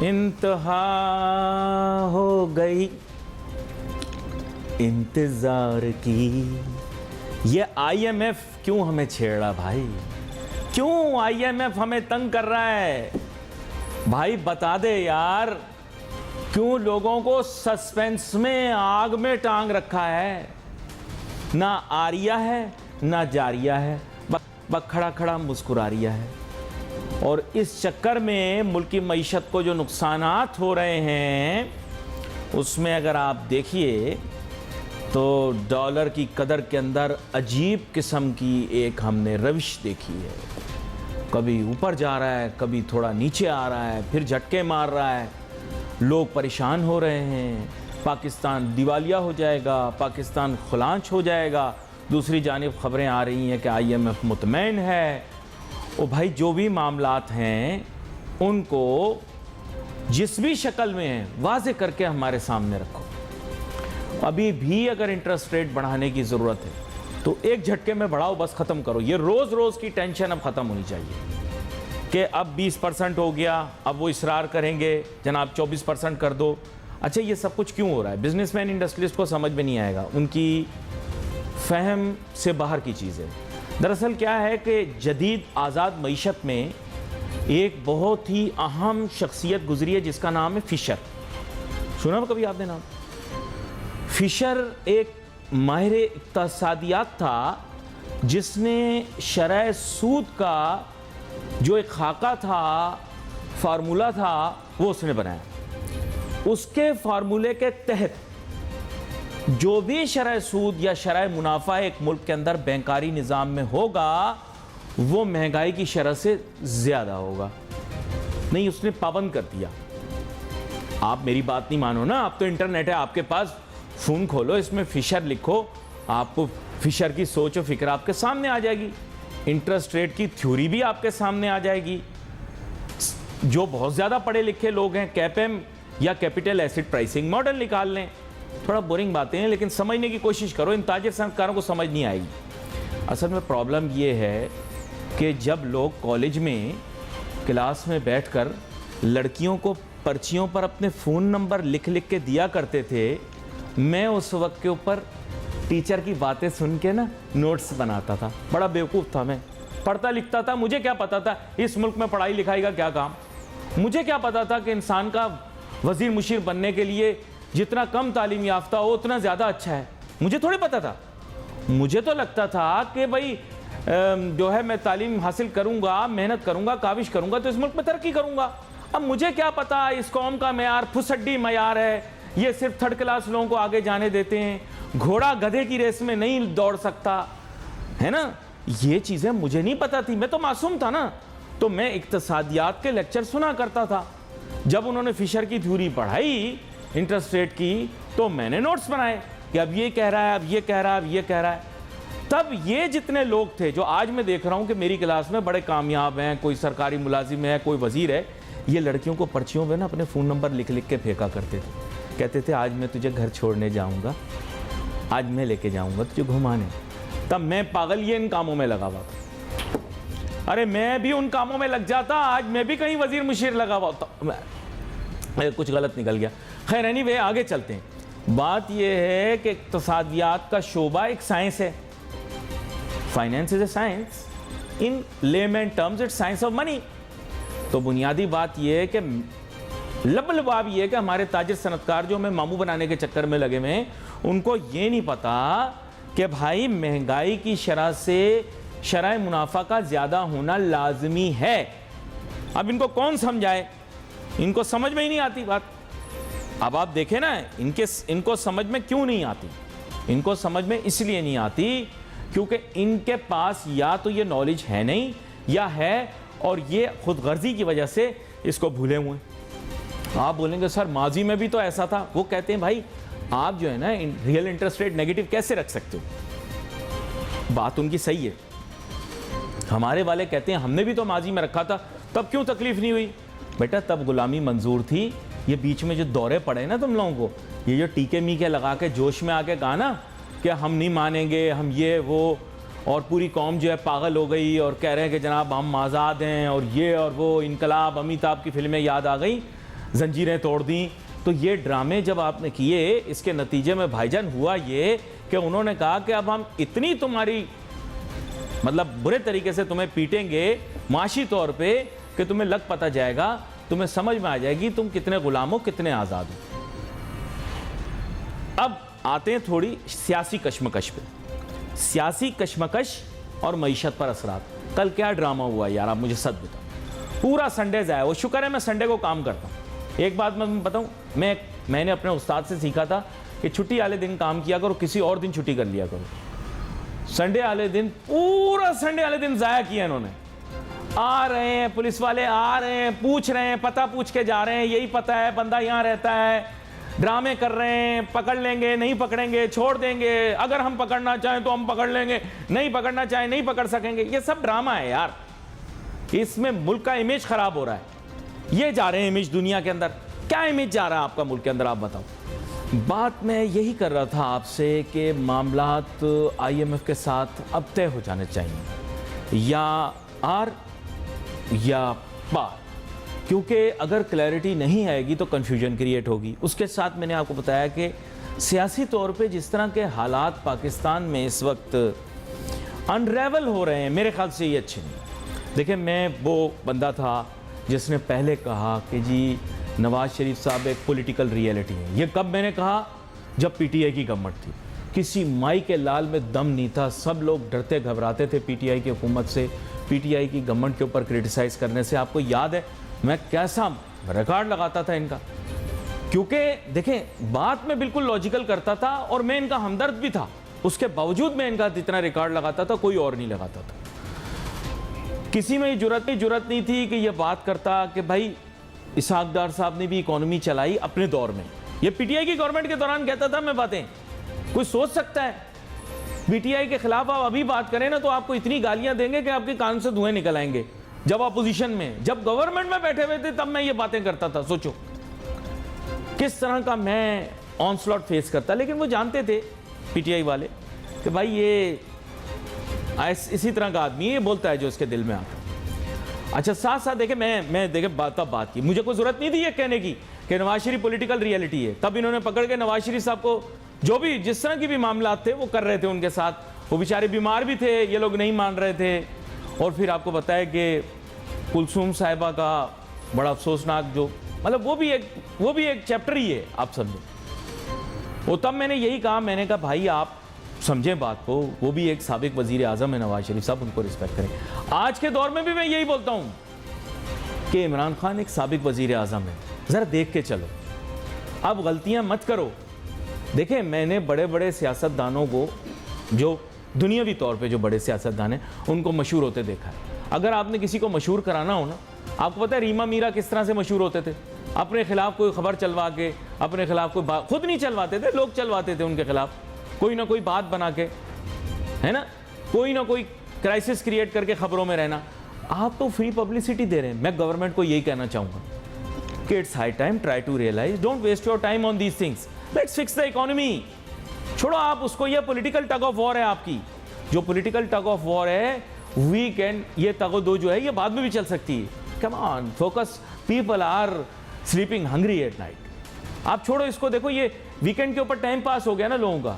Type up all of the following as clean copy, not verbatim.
इंतहा हो गई इंतजार की। ये आईएमएफ क्यों हमें छेड़ रहा भाई? क्यों आईएमएफ हमें तंग कर रहा है भाई? बता दे यार, क्यों लोगों को सस्पेंस में आग में टांग रखा है? ना आरिया है ना जारिया है, बस खड़ा खड़ा मुस्कुरा रिया है। और इस चक्कर में मुल्क की मईशत को जो नुकसानात हो रहे हैं, उसमें अगर आप देखिए तो डॉलर की कदर के अंदर अजीब किस्म की एक हमने रविश देखी है। कभी ऊपर जा रहा है, कभी थोड़ा नीचे आ रहा है, फिर झटके मार रहा है। लोग परेशान हो रहे हैं। पाकिस्तान दिवालिया हो जाएगा, पाकिस्तान खुलांच हो जाएगा। दूसरी जानिब खबरें आ रही हैं कि आईएमएफ मुतमईन है। ओ भाई, जो भी मामलात हैं उनको जिस भी शक्ल में है वाज़े करके हमारे सामने रखो। अभी भी अगर इंटरेस्ट रेट बढ़ाने की ज़रूरत है तो एक झटके में बढ़ाओ, बस ख़त्म करो। ये रोज़ रोज़ की टेंशन अब ख़त्म होनी चाहिए कि अब 20% हो गया, अब वो इसरार करेंगे जनाब 24% कर दो। अच्छा, ये सब कुछ क्यों हो रहा है? बिजनेसमैन इंडस्ट्रियलिस्ट को समझ में नहीं आएगा, उनकी फहम से बाहर की चीज़ है। दरअसल क्या है कि जदीद आज़ाद मईशत में एक बहुत ही अहम शख्सियत गुजरी है जिसका नाम है फिशर। सुना कभी आपने नाम? फिशर एक माहिर इक्तसादियात था जिसने शरह सूद का जो एक खाका था, फार्मूला था, वो उसने बनाया। उसके फार्मूले के तहत जो भी शरह सूद या शरह मुनाफा एक मुल्क के अंदर बैंकारी निज़ाम में होगा वो महंगाई की शरह से ज़्यादा होगा। नहीं, उसने पाबंद कर दिया। आप मेरी बात नहीं मानो ना, आप तो इंटरनेट है आपके पास, फ़ोन खोलो, इसमें फिशर लिखो, आपको फिशर की सोच और फिक्र आपके सामने आ जाएगी। इंटरेस्ट रेट की थ्योरी भी आपके सामने आ जाएगी। जो बहुत ज़्यादा पढ़े लिखे लोग हैं, कैपेम या कैपिटल एसिड प्राइसिंग मॉडल निकाल लें। थोड़ा बोरिंग बातें हैं लेकिन समझने की कोशिश करो, इन ताजिर सनतकारों को समझ नहीं आएगी। असल में प्रॉब्लम ये है कि जब लोग कॉलेज में क्लास में बैठकर लड़कियों को पर्चियों पर अपने फ़ोन नंबर लिख लिख के दिया करते थे, मैं उस वक्त के ऊपर टीचर की बातें सुन के ना नोट्स बनाता था। बड़ा बेवकूफ़ था मैं, पढ़ता लिखता था। मुझे क्या पता था इस मुल्क में पढ़ाई लिखाई का क्या काम? मुझे क्या पता था कि इंसान का वज़ीर मुशीर बनने के लिए जितना कम तालीम याफ्ता हो उतना ज़्यादा अच्छा है? मुझे थोड़ी पता था। मुझे तो लगता था कि भाई जो है मैं तालीम हासिल करूँगा, मेहनत करूँगा, काविश करूँगा तो इस मुल्क में तरक्की करूँगा। अब मुझे क्या पता इस कौम का मेयार फुसड्डी मेयार है, ये सिर्फ थर्ड क्लास लोगों को आगे जाने देते हैं, घोड़ा गधे की रेस में नहीं दौड़ सकता है ना। ये चीज़ें मुझे नहीं पता थी, मैं तो मासूम था ना। तो मैं इक्तसादियात के लेक्चर सुना करता था। जब उन्होंने फिशर की थ्योरी पढ़ाई इंटरेस्ट रेट की तो मैंने नोट्स बनाए कि अब ये कह रहा है, अब ये कह रहा है, अब ये कह रहा है। तब ये जितने लोग थे जो आज मैं देख रहा हूँ कि मेरी क्लास में बड़े कामयाब हैं, कोई सरकारी मुलाजिम है, कोई वजीर है, ये लड़कियों को पर्चियों में ना अपने फ़ोन नंबर लिख लिख के फेंका करते थे। कहते थे आज मैं तुझे घर छोड़ने जाऊँगा, आज मैं लेके जाऊँगा तुझे घुमाने। तब मैं पागल ये इन कामों में लगा हुआ था। अरे मैं भी उन कामों में लग जाता, आज मैं भी कहीं वजीर मुशीर लगा हुआ होता। कुछ गलत निकल गया। खैर एनीवे, आगे चलते हैं। बात यह है कि इक्तसादियात का शोबा एक साइंस है। Finance is a science, in layman terms it's science of money. तो बुनियादी बात यह है कि लबलबाब ये है कि हमारे ताजिर सनतकार जो हमें मामू बनाने के चक्कर में लगे हुए हैं, उनको ये नहीं पता कि भाई महंगाई की शरह से शरह मुनाफा का ज़्यादा होना लाजमी है। अब इनको कौन समझाए? इनको समझ में ही नहीं आती बात। अब आप देखें ना, इनको समझ में क्यों नहीं आती? इनको समझ में इसलिए नहीं आती क्योंकि इनके पास या तो ये नॉलेज है नहीं, या है और ये खुद गर्जी की वजह से इसको भूले हुए हैं। आप बोलेंगे सर माजी में भी तो ऐसा था। वो कहते हैं भाई आप जो है ना रियल इंटरेस्ट रेट नेगेटिव कैसे रख सकते हो? बात उनकी सही है। हमारे वाले कहते हैं हमने भी तो माजी में रखा था, तब क्यों तकलीफ नहीं हुई? बेटा तब गुलामी मंजूर थी। ये बीच में जो दौरे पड़े ना तुम लोगों को, ये जो टीके मीके लगा के जोश में आके गाना कि हम नहीं मानेंगे, हम ये वो, और पूरी कौम जो है पागल हो गई और कह रहे हैं कि जनाब हम आज़ाद हैं और ये और वो, इनकलाब, अमिताभ की फिल्में याद आ गई। जंजीरें तोड़ दी। तो ये ड्रामे जब आपने किए, इसके नतीजे में भाईजान हुआ ये कि उन्होंने कहा कि अब हम इतनी तुम्हारी मतलब बुरे तरीके से तुम्हें पीटेंगे माशी तौर पे कि तुम्हें लग पता जाएगा, तुम्हें समझ में आ जाएगी तुम कितने गुलाम हो, कितने आज़ाद हो। अब आते हैं थोड़ी सियासी कश्मकश पे। सियासी कश्मकश और मईशत पर असरात। कल क्या ड्रामा हुआ यार, आप मुझे सच बताओ। पूरा संडे जाए, वो शुक्र है मैं संडे को काम करता हूँ। एक बात मैं बताऊँ, मैंने अपने उस्ताद से सीखा था कि छुट्टी वाले दिन काम किया करो, किसी और दिन छुट्टी कर लिया करो। संडे वाले दिन, पूरा संडे वाले दिन ज़ाया किया इन्होंने। आ रहे हैं पुलिस वाले, आ रहे हैं, पूछ रहे हैं, पता पूछ के जा रहे हैं, यही पता है बंदा यहाँ रहता है, ड्रामे कर रहे हैं, पकड़ लेंगे, नहीं पकड़ेंगे, छोड़ देंगे, अगर हम पकड़ना चाहें तो हम पकड़ लेंगे, नहीं पकड़ना चाहें नहीं पकड़ सकेंगे। ये सब ड्रामा है यार, इसमें मुल्क का इमेज खराब हो रहा है। ये जा रहे हैं इमेज दुनिया के अंदर। क्या इमेज जा रहा है आपका मुल्क के अंदर, आप बताओ। बात मैं यही कर रहा था आपसे कि मामलात IMF के साथ अब तय हो जाने चाहिए, या आर या पार, क्योंकि अगर क्लैरिटी नहीं आएगी तो कन्फ्यूजन क्रिएट होगी। उसके साथ मैंने आपको बताया कि सियासी तौर पे जिस तरह के हालात पाकिस्तान में इस वक्त अनरेवल हो रहे हैं, मेरे ख्याल से ये अच्छे नहीं। देखिए, मैं वो बंदा था जिसने पहले कहा कि जी नवाज शरीफ साहब एक पॉलिटिकल रियलिटी है। ये कब मैंने कहा? जब PTI की गवर्नमेंट थी, किसी माई के लाल में दम नहीं था, सब लोग डरते घबराते थे PTI की हुकूमत से, PTI की गवर्नमेंट के ऊपर क्रिटिसाइज करने से। आपको याद है मैं कैसा रिकॉर्ड लगाता था इनका, क्योंकि देखें बात में बिल्कुल लॉजिकल करता था और मैं इनका हमदर्द भी था, उसके बावजूद मैं इनका जितना रिकॉर्ड लगाता था कोई और नहीं लगाता था। किसी में जुर्रत नहीं थी कि ये बात करता कि भाई इसहाक डार साहब ने भी इकोनॉमी चलाई अपने दौर में। ये PTI की गवर्नमेंट के दौरान कहता था मैं बातें। कोई सोच सकता है PTI के खिलाफ आप अभी बात करें ना तो आपको इतनी गालियां देंगे कि आपके कान से धुएं निकल आएंगे। जब अपोजिशन में, जब गवर्नमेंट में बैठे हुए थे तब मैं ये बातें करता था। सोचो किस तरह का मैं ऑनस्लॉट फेस करता। लेकिन वो जानते थे PTI वाले कि भाई ये इसी तरह का आदमी, ये बोलता है जो इसके दिल में आता। अच्छा, साथ साथ देखे मैं देखे बात की, मुझे कोई जरूरत नहीं थी ये कहने की कि नवाज शरीफ पॉलिटिकल रियलिटी है। तब इन्होंने पकड़ के नवाज शरीफ साहब को जो भी जिस तरह की भी मामलात थे वो कर रहे थे उनके साथ। वो बेचारे बीमार भी थे, ये लोग नहीं मान रहे थे। और फिर आपको बताया कि कुलसूम साहिबा का बड़ा अफसोसनाक जो मतलब वो भी एक चैप्टर ही है, आप समझो। वो तब मैंने यही कहा, मैंने कहा भाई आप समझें बात को, वो भी एक साबिक वजीर आज़म है नवाज शरीफ साहब, उनको रिस्पेक्ट करें। आज के दौर में भी मैं यही बोलता हूँ कि इमरान खान एक साबिक वजीर आज़म है, ज़रा देख के चलो, अब गलतियाँ मत करो। देखें, मैंने बड़े बड़े सियासतदानों को, जो दुनियावी तौर पे जो बड़े सियासतदान हैं, उनको मशहूर होते देखा है। अगर आपने किसी को मशहूर कराना हो ना, आपको पता है रीमा मीरा किस तरह से मशहूर होते थे? अपने खिलाफ कोई खबर चलवा के, अपने खिलाफ कोई बात, खुद नहीं चलवाते थे, लोग चलवाते थे उनके खिलाफ, कोई ना कोई बात बना के, है ना, कोई ना कोई क्राइसिस क्रिएट करके खबरों में रहना। आप तो फ्री पब्लिसिटी दे रहे हैं। मैं गवर्नमेंट को यही कहना चाहूँगा कि it's high time, try to realize, don't waste your time on these things, let's fix the economy. छोड़ो आप उसको, ये पॉलिटिकल टग ऑफ वॉर है आपकी। जो पॉलिटिकल टग ऑफ वॉर है, वीकेंड ये तगो-दो जो है ये बाद में भी चल सकती है। Come on, focus, people are sleeping hungry at night. आप छोड़ो इसको, देखो ये वीकेंड के ऊपर टाइम पास हो गया ना लोगों का,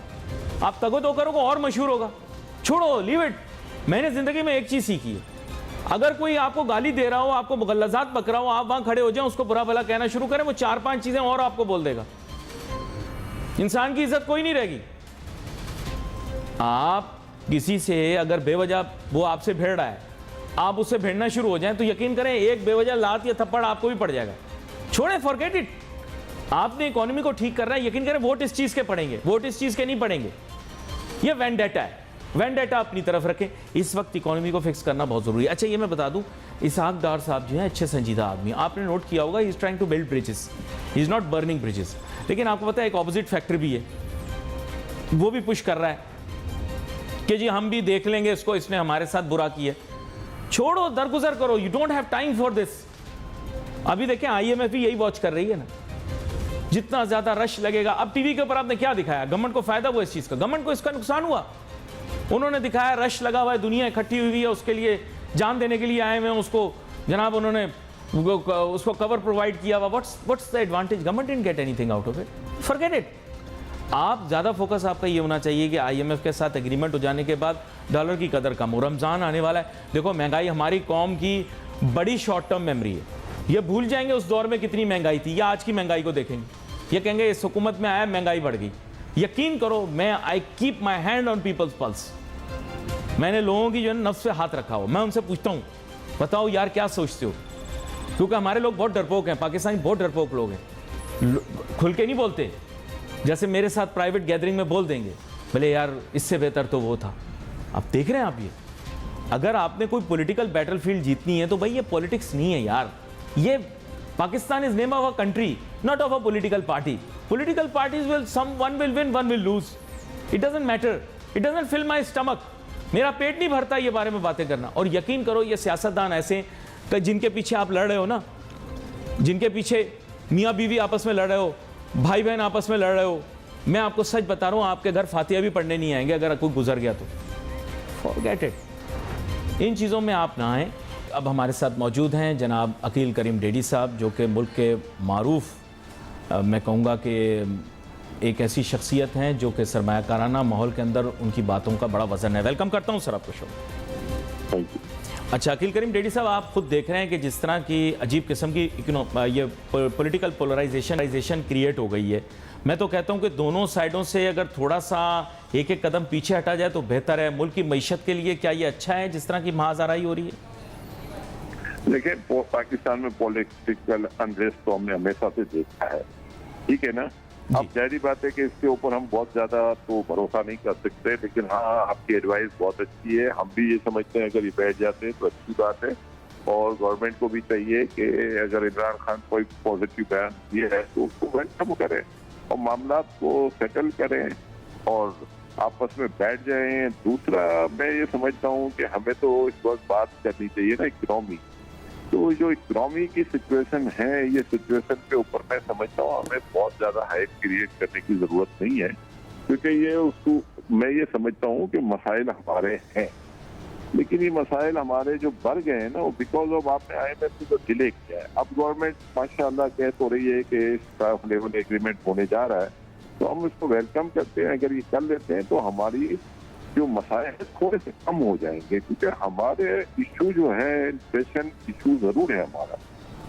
आप तगो-दो करोगे और मशहूर होगा। छोड़ो, लीव इट। मैंने जिंदगी में एक चीज सीखी है, अगर कोई आपको गाली दे रहा हो, आपको मुगल्लज़ात बक रहा हो, आप वहां खड़े हो जाएं, उसको बुरा भला कहना शुरू करें, वो 4-5 चीजें और आपको बोल देगा। इंसान की इज्जत कोई नहीं रहेगी। आप किसी से अगर बेवजह वो आपसे भिड़ रहा है, आप उससे भिड़ना शुरू हो जाएं, तो यकीन करें एक बेवजह लात या थप्पड़ आपको भी पड़ जाएगा। छोड़ें, फॉरगेट इट। आपने इकोनॉमी को ठीक करना है, यकीन करें वोट इस चीज के पड़ेंगे, वोट इस चीज के नहीं पड़ेंगे। ये वेंडेटा है, वेंडेटा अपनी तरफ रखें। इस वक्त इकोनॉमी को फिक्स करना बहुत जरूरी है। अच्छा, ये मैं बता दूं, इसहाक डार साहब जो है अच्छे संजीदा आदमी, आपने नोट किया होगा, he is trying to build bridges, he is not burning bridges. लेकिन आपको पता है एक ऑपोजिट फैक्टर भी है, वो भी पुश कर रहा है कि जी हम भी देख लेंगे इसको, इसने हमारे साथ बुरा किया। छोड़ो, दरगुजर करो, you don't have time for this. अभी देखें IMF भी यही वॉच कर रही है ना, जितना ज्यादा रश लगेगा। अब टीवी के ऊपर आपने क्या दिखाया? गवर्नमेंट को फायदा हुआ इस चीज का, गवर्नमेंट को इसका नुकसान हुआ। उन्होंने दिखाया रश लगा हुआ है, दुनिया इकट्ठी हुई है, उसके लिए जान देने के लिए आए हुए हैं, उसको जनाब उन्होंने उसको कवर प्रोवाइड किया हुआ, what's the advantage? Government didn't get anything out of it, forget it. आप ज़्यादा फोकस आपका ये होना चाहिए कि IMF के साथ एग्रीमेंट हो जाने के बाद डॉलर की कदर कम हो, रमज़ान आने वाला है। देखो महंगाई हमारी कौम की बड़ी शॉर्ट टर्म मेमोरी है, ये भूल जाएंगे उस दौर में कितनी महंगाई थी, या आज की महंगाई को देखेंगे, ये कहेंगे इस हुकूमत में आया महंगाई बढ़ गई। यकीन करो, मैं I keep my hand on people's pulse. मैंने लोगों की जो है नफ्स पे हाथ रखा हो, मैं उनसे पूछता हूँ बताओ यार क्या सोचते हो, क्योंकि हमारे लोग बहुत डरपोक हैं, पाकिस्तानी बहुत डरपोक लोग हैं, खुल के नहीं बोलते, जैसे मेरे साथ प्राइवेट गैदरिंग में बोल देंगे भले यार इससे बेहतर तो वो था। अब देख रहे हैं आप, ये अगर आपने कोई पॉलिटिकल बैटलफील्ड जीतनी है तो भाई ये पॉलिटिक्स नहीं है यार, ये Pakistan is name of a country, not of a political party. Political parties will one will win, one will lose, it doesn't matter, it doesn't fill my stomach, मेरा पेट नहीं भरता ये बारे में बातें करना। और यकीन करो ये सियासतदान ऐसे जिनके पीछे आप लड़ रहे हो ना, जिनके पीछे मियाँ बीवी आपस में लड़ रहे हो, भाई बहन आपस में लड़ रहे हो, मैं आपको सच बता रहा हूँ आपके घर फातिहा भी पढ़ने नहीं आएंगे अगर कोई गुजर गया तो, फॉरगेट इट। इन चीज़ों में आप ना आएँ। अब हमारे साथ मौजूद हैं जनाब अकील करीम डेडी साहब, जो कि मुल्क के मारूफ मैं कहूँगा कि एक ऐसी शख्सियत हैं जो कि सरमायाकाराना माहौल के अंदर उनकी बातों का बड़ा वजन है। वेलकम करता हूँ सर आपको शो। Thank you. अच्छा अकील करीम डेडी साहब, आप खुद देख रहे हैं कि जिस तरह की अजीब किस्म की ये पॉलिटिकल पोलराइजेशन क्रिएट हो गई है, मैं तो कहता हूं कि दोनों साइडों से अगर थोड़ा सा एक एक कदम पीछे हटा जाए तो बेहतर है। मुल्क की मईशत के लिए क्या ये अच्छा है जिस तरह की महाजराई हो रही है? देखिए, पाकिस्तान में पॉलिटिकल अनरेस्ट तो हमने हमेशा से देखा है, ठीक है ना। अब जाहिर बात है कि इसके ऊपर हम बहुत ज्यादा तो भरोसा नहीं कर सकते, लेकिन हाँ आपकी एडवाइस बहुत अच्छी है। हम भी ये समझते हैं अगर ये बैठ जाते हैं तो अच्छी बात है, और गवर्नमेंट को भी चाहिए कि अगर इमरान खान कोई पॉजिटिव बयान दिए है तो उसको वेलकम करें और मामला को सेटल करें और आपस में बैठ जाएं। दूसरा मैं ये समझता हूँ कि हमें तो इस वक्त बात करनी चाहिए ना इकोनॉमी, तो जो इकोनॉमी की सिचुएशन है, ये सिचुएशन के ऊपर मैं समझता हूँ हमें बहुत ज्यादा हाइप क्रिएट करने की जरूरत नहीं है, क्योंकि ये उसको मैं ये समझता हूँ कि मसाइल हमारे हैं, लेकिन ये मसाइल हमारे जो बढ़ गए हैं ना वो बिकॉज ऑफ आपने IMF को डिले किया है। अब गवर्नमेंट माशाल्लाह कह तो रही है कि स्टाफ लेवल एग्रीमेंट होने जा रहा है, तो हम इसको वेलकम करते हैं। अगर ये कर लेते हैं तो हमारी जो मसाइल थोड़े से कम हो जाएंगे, क्योंकि हमारे इशू जो है इन्फ्लेशन इशू जरूर है हमारा,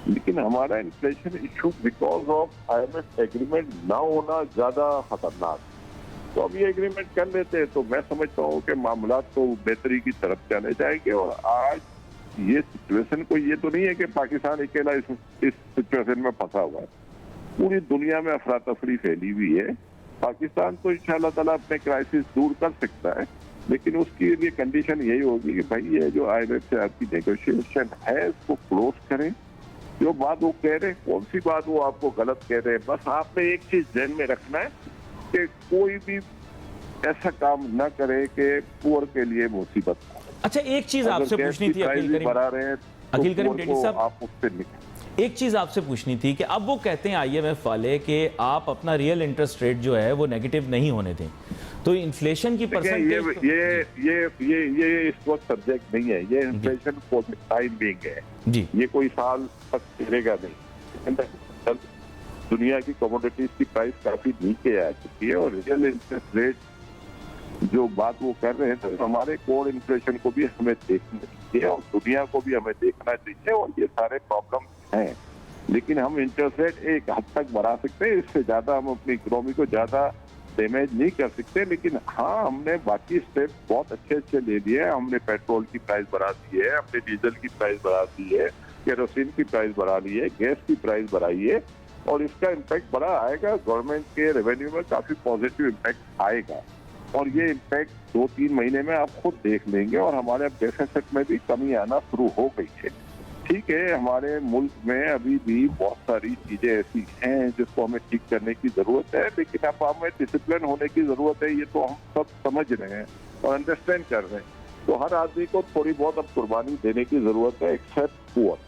लेकिन हमारा inflation issue because of IMF agreement ना होना ज्यादा खतरनाक। तो अब ये एग्रीमेंट कर लेते हैं तो मैं समझता हूँ कि मामला तो बेहतरी की तरफ चले जाएंगे। और आज ये सिचुएशन कोई ये तो नहीं है कि पाकिस्तान अकेला इस सिचुएशन में फंसा हुआ है, पूरी दुनिया में अफरा तफरी फैली हुई है। पाकिस्तान तो इंशाअल्लाह ताला अपने क्राइसिस दूर कर सकता है, लेकिन उसके लिए कंडीशन यही होगी कि भाई ये जो IMF से आपकी नेगोशिएशन है इसको क्लोज करें। जो बात वो कह रहे हैं, कौन सी बात वो आपको गलत कह रहे हैं, बस आपने एक चीज ध्यान में रखना है कि कोई भी ऐसा काम ना करे कि पुअर के लिए मुसीबत। अच्छा एक चीज आपसे पूछनी थी अकील करीम डेडी साहब, आप उससे एक चीज आपसे पूछनी थी कि अब वो कहते हैं IMF वाले कि आप अपना रियल इंटरेस्ट रेट जो है वो नेगेटिव नहीं होने दें, तो इन्फ्लेशन की परसेंटेज ये इस वक्त सब्जेक्ट नहीं है, ये inflation for the time being है जी, ये कोई साल तक चलेगा नहीं। दुनिया की कमोडिटीज की प्राइस काफी नीचे आ चुकी है और रियल इंटरेस्ट रेट जो बात वो कर रहे हैं तो हमारे कोर इन्फ्लेशन को भी हमें देखना चाहिए और दुनिया को भी हमें देखना चाहिए, और ये सारे प्रॉब्लम हैं। लेकिन हम इंटरेस्ट रेट एक हद तक बढ़ा सकते हैं, इससे ज्यादा हम अपनी इकोनॉमी को ज्यादा डैमेज नहीं कर सकते। लेकिन हाँ हमने बाकी स्टेप बहुत अच्छे ले लिए। हमने पेट्रोल की प्राइस बढ़ा दी है, हमने डीजल की प्राइस बढ़ा दी है, केरोसिन की प्राइस बढ़ा ली है, गैस की प्राइस बढ़ाई है, और इसका इम्पैक्ट बड़ा आएगा। गवर्नमेंट के रेवेन्यू में काफी पॉजिटिव इम्पैक्ट आएगा और ये इम्पैक्ट 2-3 महीने में आप खुद देख लेंगे। और हमारे डेफिसिट में भी कमी आना शुरू हो गई है। ठीक है, हमारे मुल्क में अभी भी बहुत सारी चीजें ऐसी हैं जिसको हमें ठीक करने की जरूरत है, लेकिन अब हमें डिसिप्लिन होने की जरूरत है। ये तो हम सब समझ रहे हैं और अंडरस्टैंड कर रहे हैं। तो हर आदमी को थोड़ी बहुत अब कुर्बानी देने की जरूरत है, एक्सेप्ट पुअर,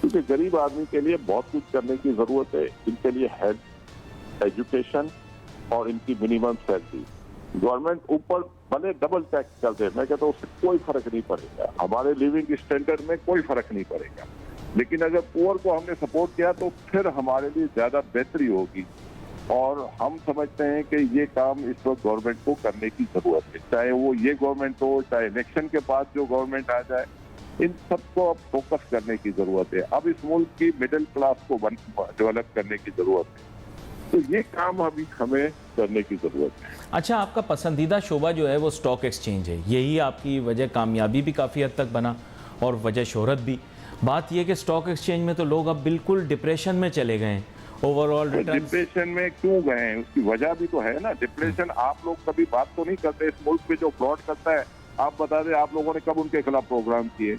क्योंकि गरीब आदमी के लिए बहुत कुछ करने की जरूरत है। इनके लिए हेल्थ, एजुकेशन और इनकी मिनिमम सैलरी। गवर्नमेंट ऊपर भले डबल टैक्स कर दे, मैं कहता हूँ उससे कोई फर्क नहीं पड़ेगा, हमारे लिविंग स्टैंडर्ड में कोई फर्क नहीं पड़ेगा। लेकिन अगर पुअर को हमने सपोर्ट किया तो फिर हमारे लिए ज्यादा बेहतरी होगी। और हम समझते हैं कि ये काम इस वक्त गवर्नमेंट को करने की जरूरत है, चाहे वो ये गवर्नमेंट हो, चाहे इलेक्शन के बाद जो गवर्नमेंट आ जाए, इन सबको अब फोकस करने की जरूरत है। अब इस मुल्क की मिडिल क्लास को डेवलप करने की जरूरत है, तो ये काम अभी हमें करने की जरूरत है। अच्छा, आपका पसंदीदा शोबा जो है वो स्टॉक एक्सचेंज है, यही आपकी वजह कामयाबी भी काफ़ी हद तक बना और वजह शोहरत भी। बात यह कि स्टॉक एक्सचेंज में तो लोग अब बिल्कुल डिप्रेशन में चले गए हैं। ओवरऑल रिटर्न डिप्रेशन में क्यों गए हैं, उसकी वजह भी तो है ना। डिप्रेशन आप लोग कभी बात तो नहीं करते। इस मुल्क में जो फ्रॉड करता है, आप बता दें आप लोगों ने कब उनके खिलाफ प्रोग्राम किए?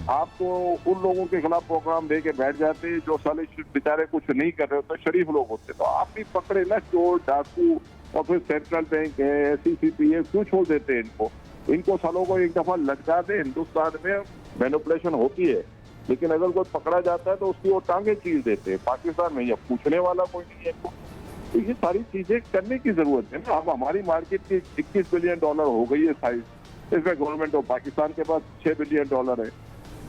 आप तो उन लोगों के खिलाफ प्रोग्राम दे के बैठ जाते जो साले बेचारे कुछ नहीं कर रहे होते, शरीफ लोग होते। तो आप भी पकड़े ना चोर डाकू, और फिर सेंट्रल बैंक है, SECP है, क्यों छोड़ देते हैं इनको सालों को एक दफा लटका दे। हिंदुस्तान में मैनिपुलेशन होती है, लेकिन अगर कोई पकड़ा जाता है तो उसकी वो टांगे चीर देते हैं। पाकिस्तान में ये पूछने वाला कोई नहीं है इनको। तो ये सारी चीजें करने की जरूरत है ना। अब हमारी मार्केट की $21 बिलियन हो गई है साइज। इसमें गवर्नमेंट ऑफ पाकिस्तान के पास $6 बिलियन है,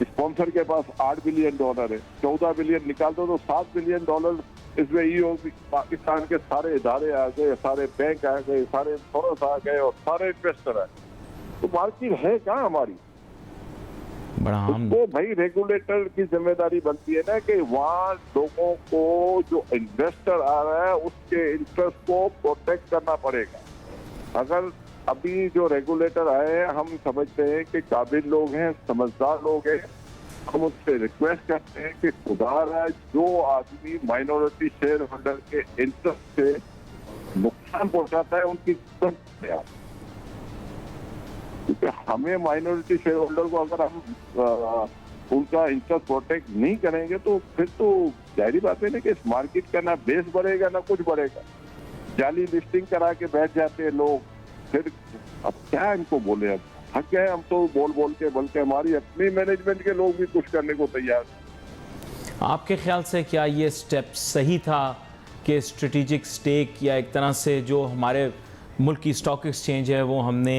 स्पॉन्सर के पास $8 बिलियन है, 14 बिलियन निकाल दो तो $7 बिलियन इसमें ये पाकिस्तान के सारे इदारे आ गए, सारे बैंक आ गए, सारे इंश्योरेंस आ गए और सारे इन्वेस्टर आ गए। तो मार्केट है कहाँ हमारी? तो भाई रेगुलेटर की जिम्मेदारी बनती है ना कि वहाँ लोगों को जो इन्वेस्टर आ रहा है उसके इंटरेस्ट को प्रोटेक्ट करना पड़ेगा। अगर अभी जो रेगुलेटर आए हैं, हम समझते हैं कि काबिल लोग हैं, समझदार लोग हैं, हम उससे रिक्वेस्ट करते हैं कि खुदा जो आदमी माइनॉरिटी शेयर होल्डर के इंटरेस्ट से नुकसान पहुंचाता है उनकी क्योंकि हमें माइनॉरिटी शेयर होल्डर को अगर हम उनका इंटरेस्ट प्रोटेक्ट नहीं करेंगे तो फिर तो जाहिर बात है ना कि इस मार्केट का ना बेस बढ़ेगा ना कुछ बढ़ेगा। जाली लिस्टिंग करा के बैठ जाते हैं लोग, फिर अब क्या इनको बोले? अब थक गए हम तो बोल बोल के, बल्कि हमारी अपनी मैनेजमेंट के लोग भी कुछ करने को तैयार। आपके ख्याल से क्या ये स्टेप सही था कि स्ट्रेटेजिक स्टेक या एक तरह से जो हमारे मुल्क की स्टॉक एक्सचेंज है वो हमने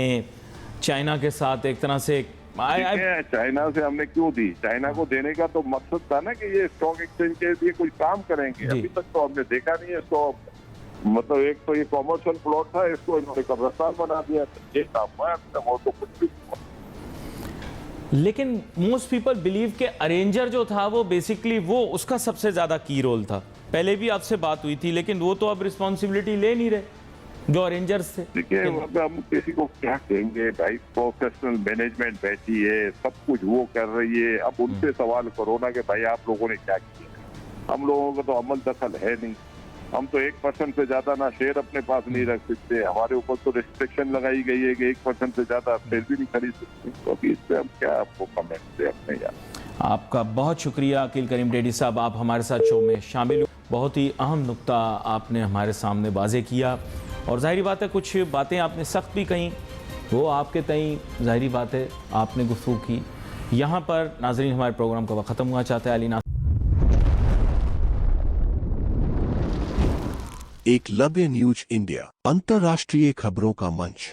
चाइना के साथ एक तरह से चाइना से हमने क्यों दी? चाइना को देने का तो मकसद था ना कि ये स्टॉक एक्सचेंज के लिए कुछ काम करेंगे। अभी तक तो हमने देखा नहीं है इसको। मतलब एक तो ये कॉमर्शियल प्लॉट था, इसको इन्होंने कब्रिस्तान बना दिया। ये काम हुआ, वो तो कुछ भी हुआ। लेकिन मोस्ट पीपल बिलीव के अरेंजर जो था वो बेसिकली वो उसका सबसे ज्यादा की रोल था। पहले भी आपसे बात हुई थी, लेकिन वो तो अब रिस्पॉन्सिबिलिटी ले नहीं रहे जो अरेंजर्स थे। देखिए हम किसी को क्या कहेंगे भाई, प्रोफेशनल मैनेजमेंट बैठी है, सब कुछ वो कर रही है। अब उनसे सवाल करो ना कि भाई आप लोगों ने क्या किया। हम लोगों का तो अमल दखल है नहीं। हम तो 1% से ज्यादा ना शेयर अपने पास नहीं रख सकते। हमारे ऊपर तो रिस्ट्रिक्शन लगाई गई है कि 1% से ज्यादा शेयर भी नहीं खरीद सकते। तो अभी इस पे हम क्या आपको कमेंट दे अपने यार। आपका बहुत शुक्रिया अकील करीम डेडी साहब, आप हमारे साथ शो में शामिल हुए। बहुत ही अहम नुक्ता आपने हमारे सामने वाज़े किया और जाहिर बात है कुछ बातें आपने सख्त भी कहीं, वो आपके तई जाहिर बात है आपने गुफ्तगू की। यहाँ पर नाज़रीन हमारे प्रोग्राम का वक्त ख़त्म हुआ चाहता है। अली एकलव्य न्यूज इंडिया, अंतर्राष्ट्रीय खबरों का मंच।